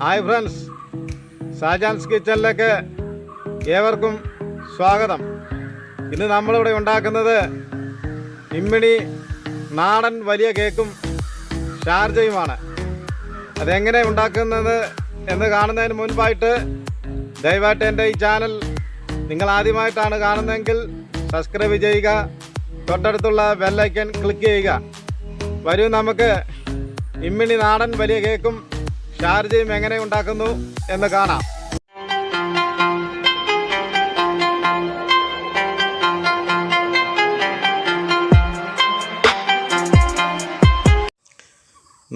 Hi friends, ഷാജാൻസ് കിച്ചണിലേക്ക് ഏവർക്കും സ്വാഗതം. ഇന്ന് നമ്മളിവിടെ ഉണ്ടാക്കുന്നത് ഇമ്മിണി നാടൻ വലിയ കേക്കും ഷാർജയുമാണ്. അതെങ്ങനെ ഉണ്ടാക്കുന്നത് എന്ന് കാണുന്നതിന് മുൻപായിട്ട് ദയവായിട്ട് എൻ്റെ ഈ ചാനൽ നിങ്ങൾ ആദ്യമായിട്ടാണ് കാണുന്നതെങ്കിൽ സബ്സ്ക്രൈബ് ചെയ്യുക, തൊട്ടടുത്തുള്ള ബെല്ലൈക്കൻ ക്ലിക്ക് ചെയ്യുക. വരൂ, നമുക്ക് ഇമ്മിണി നാടൻ വലിയ കേക്കും ഷാർജയും എങ്ങനെ ഉണ്ടാക്കുന്നു എന്ന് കാണാം.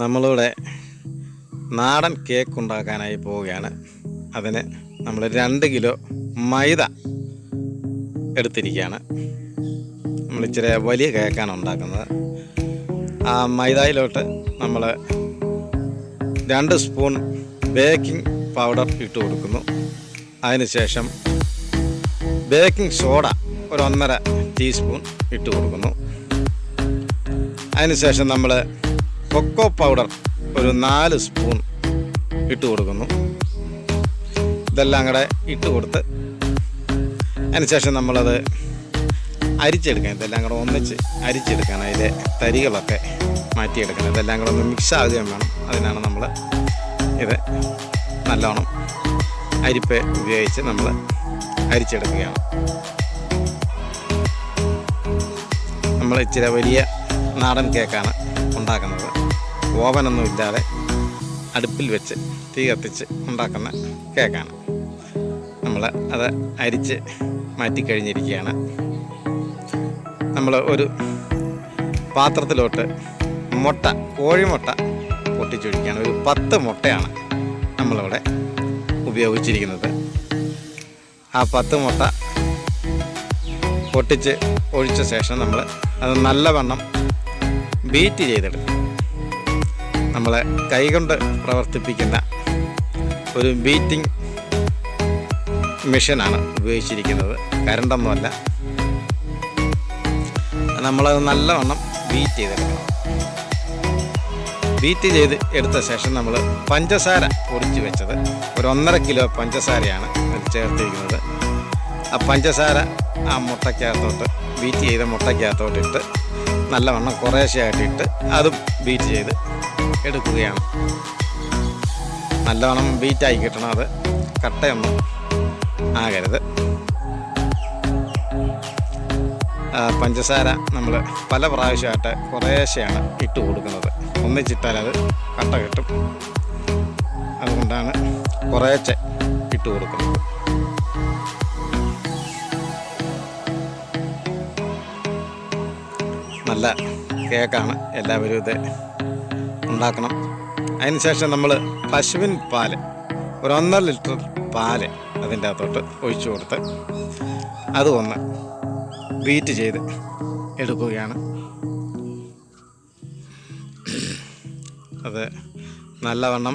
നമ്മളിവിടെ നാടൻ കേക്ക് ഉണ്ടാക്കാനായി പോവുകയാണ്. അതിന് നമ്മൾ 2 കിലോ മൈദ എടുത്തിരിക്കുകയാണ്. നമ്മൾ ഇച്ചിരി വലിയ കേക്കാണ് ഉണ്ടാക്കുന്നത്. ആ മൈദയിലോട്ട് നമ്മൾ 2 സ്പൂൺ ബേക്കിംഗ് പൗഡർ ഇട്ട് കൊടുക്കുന്നു. അതിനുശേഷം ബേക്കിംഗ് സോഡ ഒരു 1.5 ടീസ്പൂൺ ഇട്ട് കൊടുക്കുന്നു. അതിനുശേഷം നമ്മൾ കൊക്കോ പൗഡർ ഒരു 4 സ്പൂൺ ഇട്ട് കൊടുക്കുന്നു. ഇതെല്ലാം കൂടെ ഇട്ട് കൊടുത്ത് അതിനുശേഷം നമ്മളത് അരിച്ചെടുക്കണം. ഇതെല്ലാം കൂടെ ഒന്നിച്ച് അരിച്ചെടുക്കണം. അതിലെ തരികളൊക്കെ മാറ്റിയെടുക്കണം. ഇതെല്ലാം കൂടെ ഒന്ന് മിക്സ് ആകുകയും വേണം. അതിനാണ് നമ്മൾ ഇത് നല്ലോണം അരിപ്പ് ഉപയോഗിച്ച് നമ്മൾ അരിച്ചെടുക്കുകയാണ്. നമ്മൾ ഇച്ചിരി വലിയ നാടൻ കേക്കാണ് ഉണ്ടാക്കുന്നത്. ഓവനൊന്നും ഇല്ലാതെ അടുപ്പിൽ വെച്ച് തീ കത്തിച്ച് ഉണ്ടാക്കുന്ന കേക്കാണ്. നമ്മൾ അത് അരിച്ച് മാറ്റിക്കഴിഞ്ഞിരിക്കുകയാണ്. നമ്മൾ ഒരു പാത്രത്തിലോട്ട് കോഴിമുട്ട പൊട്ടിച്ചൊഴിക്കുകയാണ്. ഒരു 10 മുട്ടയാണ് നമ്മളിവിടെ ഉപയോഗിച്ചിരിക്കുന്നത്. ആ 10 മുട്ട പൊട്ടിച്ച് ഒഴിച്ച ശേഷം നമ്മൾ അത് നല്ലവണ്ണം ബീറ്റ് ചെയ്തെടുക്കും. നമ്മൾ കൈകൊണ്ട് പ്രവർത്തിപ്പിക്കുന്ന ഒരു ബീറ്റിംഗ് മെഷീനാണ് ഉപയോഗിച്ചിരിക്കുന്നത്, കരണ്ടൊന്നുമല്ല. നമ്മളത് നല്ലവണ്ണം ബീറ്റ് ചെയ്തെടുക്കണം. ബീറ്റ് ചെയ്ത് എടുത്ത ശേഷം നമ്മൾ പഞ്ചസാര പൊടിച്ച് വെച്ചത് ഒരു 1.5 കിലോ പഞ്ചസാരയാണ് അതിൽ ചേർത്തിരിക്കുന്നത്. ആ പഞ്ചസാര ആ മുട്ടയ്ക്കകത്തോട്ട് ബീറ്റ് ചെയ്ത മുട്ടയ്ക്കകത്തോട്ടിട്ട് നല്ലവണ്ണം കുറേശ്ശെയായിട്ട് ഇട്ട് അതും ബീറ്റ് ചെയ്ത് എടുക്കുകയാണ്. നല്ലവണ്ണം ബീറ്റായി കിട്ടണം. അത് കട്ടയൊന്നും ആകരുത്. പഞ്ചസാര നമ്മൾ പല പ്രാവശ്യമായിട്ട് കുറേശ്ശെയാണ് ഇട്ട് കൊടുക്കുന്നത്. ഒന്നിച്ചിട്ടാൽ അത് കട്ട കിട്ടും. അതുകൊണ്ടാണ് കുറേശ്ശെ ഇട്ട് കൊടുക്കുന്നത്. നല്ല കേക്കാണ്. എല്ലാവരും ഇത് ഉണ്ടാക്കണം. അതിനുശേഷം നമ്മൾ പശുവിൻ പാല് ഒരു 1.5 ലിറ്റർ പാല് അതിൻ്റെ അകത്തോട്ട് ഒഴിച്ചു കൊടുത്ത് അത് ഒന്ന് ബീറ്റ് ചെയ്ത് എടുക്കുകയാണ്. അത് നല്ലവണ്ണം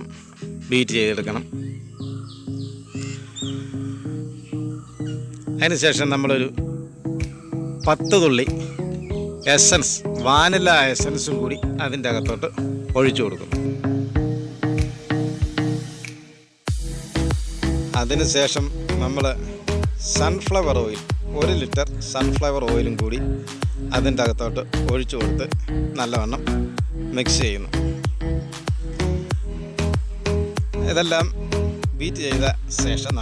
ബീറ്റ് ചെയ്തെടുക്കണം. അതിനുശേഷം നമ്മളൊരു 10 തുള്ളി എസൻസ്, വാനില എസൻസും കൂടി അതിൻ്റെ അകത്തോട്ട് ഒഴിച്ചു കൊടുക്കുന്നു. അതിനുശേഷം നമ്മൾ സൺഫ്ലവർ ഓയിൽ 1 ലിറ്റർ സൺഫ്ലവർ ഓയിലും കൂടി അതിൻ്റെ അകത്തോട്ട് ഒഴിച്ചു കൊടുത്ത് നല്ലവണ്ണം മിക്സ് ചെയ്യുന്നു. ഇതെല്ലാം ബീറ്റ് ചെയ്ത ശേഷം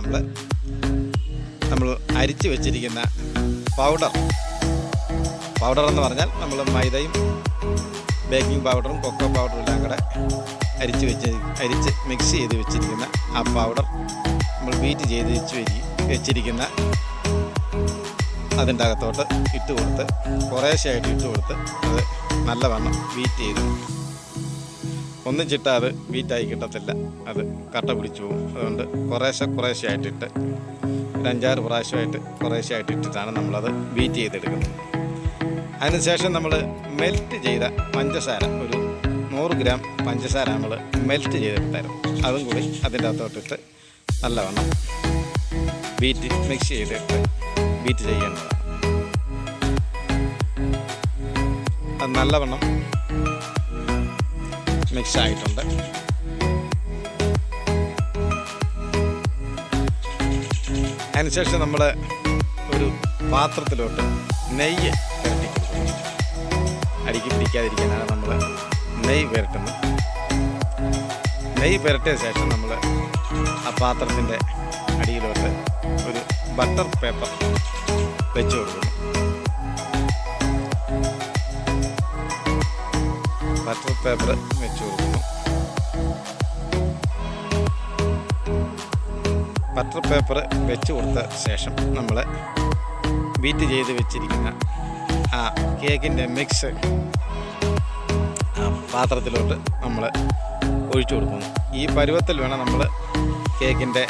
നമ്മൾ അരിച്ച് വെച്ചിരിക്കുന്ന പൗഡർ എന്ന് പറഞ്ഞാൽ നമ്മൾ മൈദയും ബേക്കിംഗ് പൗഡറും കൊക്കോ പൗഡറും എല്ലാം കൂടെ അരിച്ച് മിക്സ് ചെയ്ത് വെച്ചിരിക്കുന്ന ആ പൗഡർ നമ്മൾ ബീറ്റ് ചെയ്ത് വെച്ചിരിക്കുന്ന അതിൻ്റെ അകത്തോട്ട് ഇട്ട് കൊടുത്ത് കുറേശ്ശെയായിട്ട് ഇട്ട് കൊടുത്ത് അത് നല്ലവണ്ണം ബീറ്റ് ചെയ്ത് ഒന്നിച്ചിട്ടാൽ അത് ബീറ്റായി കിട്ടത്തില്ല. അത് കട്ട പിടിച്ചു പോകും. അതുകൊണ്ട് കുറേശ്ശെയായിട്ടിട്ട് 5-6 പ്രാവശ്യമായിട്ട് കുറേശ്ശെയായിട്ട് ഇട്ടിട്ടാണ് നമ്മളത് ബീറ്റ് ചെയ്തെടുക്കുന്നത്. അതിനുശേഷം നമ്മൾ മെൽറ്റ് ചെയ്ത പഞ്ചസാര ഒരു 100 ഗ്രാം പഞ്ചസാര നമ്മൾ മെൽറ്റ് ചെയ്തെടുത്തായിരുന്നു. അതും കൂടി അതിൻ്റെ അകത്തോട്ടിട്ട് നല്ലവണ്ണം മിക്സ് ചെയ്തിട്ട് ബീറ്റ് ചെയ്യേണ്ടതാണ്. അത് നല്ലവണ്ണം മിക്സ് ആയിട്ടുണ്ട്. അതിനുശേഷം നമ്മൾ ഒരു പാത്രത്തിലോട്ട് നെയ്യ് പുരട്ടി കൊടുക്കുന്നു. അടിക്ക് പിടിക്കാതിരിക്കാനാണ് നമ്മൾ നെയ്യ് പുരട്ടുന്നത്. നെയ്യ് പുരട്ടിയ ശേഷം നമ്മൾ ആ പാത്രത്തിൻ്റെ അടിയിലോട്ട് ഒരു ബട്ടർ പേപ്പർ വെച്ച് കൊടുക്കുന്നു. ബട്ടർ പേപ്പർ വെച്ച് കൊടുക്കുന്നു. ബട്ടർ പേപ്പർ വെച്ച് കൊടുത്ത ശേഷം നമ്മൾ ബീറ്റ് ചെയ്ത് വെച്ചിരിക്കുന്ന ആ കേക്കിൻ്റെ മിക്സ് ആ പാത്രത്തിലോട്ട് നമ്മൾ ഒഴിച്ചു കൊടുക്കുന്നു. ഈ പരുവത്തിൽ വേണം നമ്മൾ കേക്കിൻ്റെ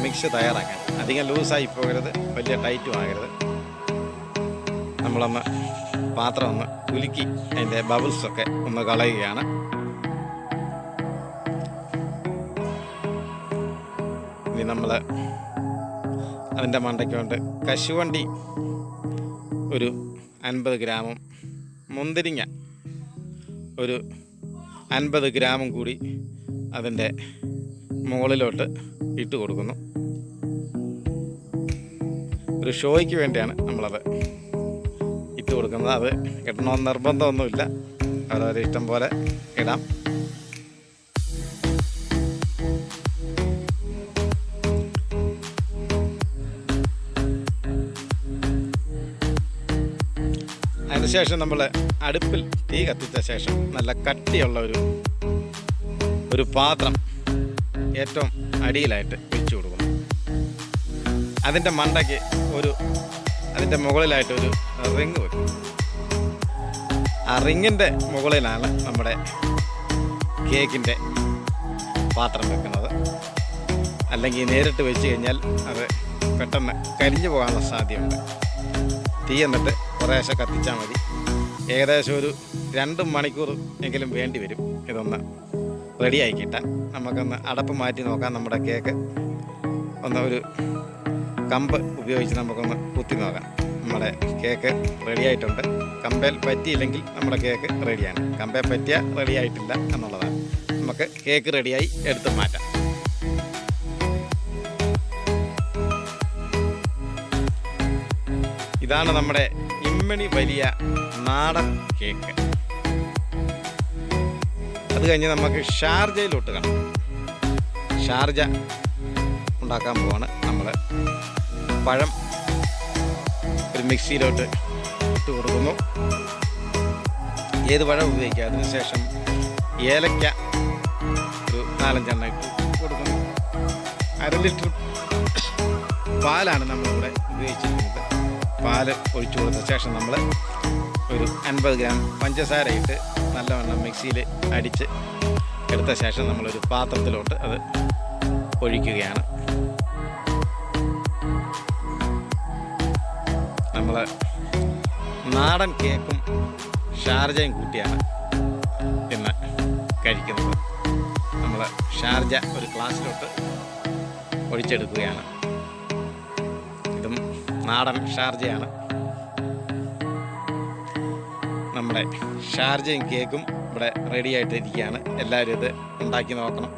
മിക്സ് തയ്യാറാക്കാൻ. അധികം ലൂസായി പോകരുത്, വലിയ ടൈറ്റും ആകരുത്. നമ്മളൊന്ന് പാത്രം ഒന്ന് കുലുക്കി അതിൻ്റെ ബബിൾസൊക്കെ ഒന്ന് കളയുകയാണ്. ഇനി നമ്മൾ അതിൻ്റെ മണ്ടയ്ക്ക് കൊണ്ട് കശുവണ്ടി ഒരു 50 ഗ്രാമും മുന്തിരിങ്ങ ഒരു 50 ഗ്രാമും കൂടി അതിൻ്റെ മുകളിലോട്ട് ഇട്ട് കൊടുക്കുന്നു. ഒരു ഷോയ്ക്ക് വേണ്ടിയാണ് നമ്മളത് ഇട്ട് കൊടുക്കുന്നത്. അത് ഇടണമെന്ന് നിർബന്ധമൊന്നുമില്ല, അവരവരെ ഇഷ്ടം പോലെ ഇടാം. അതിനുശേഷം നമ്മൾ അടുപ്പിൽ തീ കത്തിച്ച ശേഷം നല്ല കട്ടിയുള്ള ഒരു പാത്രം ഏറ്റവും അടിയിലായിട്ട് വെച്ച് കൊടുക്കുന്നു. അതിൻ്റെ മണ്ടയ്ക്ക് അതിൻ്റെ മുകളിലായിട്ട് ഒരു റിങ് വെക്കും. ആ റിങ്ങിൻ്റെ മുകളിലാണ് നമ്മുടെ കേക്കിൻ്റെ പാത്രം വെക്കുന്നത്. അല്ലെങ്കിൽ നേരിട്ട് വെച്ച് കഴിഞ്ഞാൽ അത് പെട്ടെന്ന് കരിഞ്ഞു പോകാനുള്ള സാധ്യതയുണ്ട്. തീ എന്നിട്ട് കുറേശ്ശെ കത്തിച്ചാൽ മതി. ഏകദേശം ഒരു 2 മണിക്കൂർ എങ്കിലും വേണ്ടി വരും ഇതൊന്ന് റെഡിയായി കിട്ടാൻ. നമുക്കൊന്ന് അടപ്പ് മാറ്റി നോക്കാം. നമ്മുടെ കേക്ക് ഒരു കമ്പ് ഉപയോഗിച്ച് നമുക്കൊന്ന് കുത്തി നോക്കാം. നമ്മുടെ കേക്ക് റെഡിയായിട്ടുണ്ട്. കമ്പേൽ പറ്റിയില്ലെങ്കിൽ നമ്മുടെ കേക്ക് റെഡിയാണ്. കമ്പേൽ പറ്റിയാൽ റെഡിയായിട്ടില്ല എന്നുള്ളതാണ്. നമുക്ക് കേക്ക് റെഡിയായി എടുത്ത് മാറ്റാം. ഇതാണ് നമ്മുടെ ഇമ്മണി വലിയ നാടൻ കേക്ക്. അത് കഴിഞ്ഞ് നമുക്ക് ഷാർജയിലോട്ട് കാണാം. ഷാർജ ഉണ്ടാക്കാൻ പോവാണ്. നമ്മൾ പഴം ഒരു മിക്സിയിലോട്ട് ഇട്ട് കൊടുക്കുന്നു. ഏത് പഴം ഉപയോഗിക്കുക. അതിനുശേഷം ഏലക്ക ഒരു 4-5 ഇട്ട് കൊടുക്കുന്നു. 1/2 ലിറ്റർ പാലാണ് നമ്മളിവിടെ ഉപയോഗിച്ചിരിക്കുന്നത്. പാല് ഒഴിച്ചു കൊടുത്ത ശേഷം നമ്മൾ ഒരു 50 ഗ്രാം പഞ്ചസാര ഇട്ട് നല്ലവണ്ണം മിക്സിയിൽ അടിച്ച് എടുത്ത ശേഷം നമ്മളൊരു പാത്രത്തിലോട്ട് അത് ഒഴിക്കുകയാണ്. നമ്മൾ നാടൻ കേക്കും ഷാർജയും കൂട്ടിയാണ് ഇന്ന് കഴിക്കുന്നത്. നമ്മൾ ഷാർജ ഒരു ഗ്ലാസ്സിലോട്ട് ഒഴിച്ചെടുക്കുകയാണ്. ഇതും നാടൻ ഷാർജയാണ്. നമ്മുടെ ഷാർജയും കേക്കും ഇവിടെ റെഡി ആയിട്ടിരിക്കുകയാണ്. എല്ലാവരും ഇത് ഉണ്ടാക്കി നോക്കണം.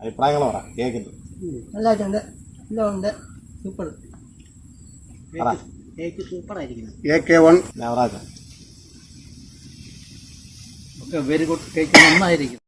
അഭിപ്രായങ്ങൾ പറ. കേക്കിൻ്റെ നല്ലതായിട്ടുണ്ട്. എല്ലാം ഉണ്ട്. സൂപ്പർ കേക്ക് സൂപ്പറായിരിക്കുന്നു. AK1 Navaraj very good. Cake നന്നായിരിക്കും.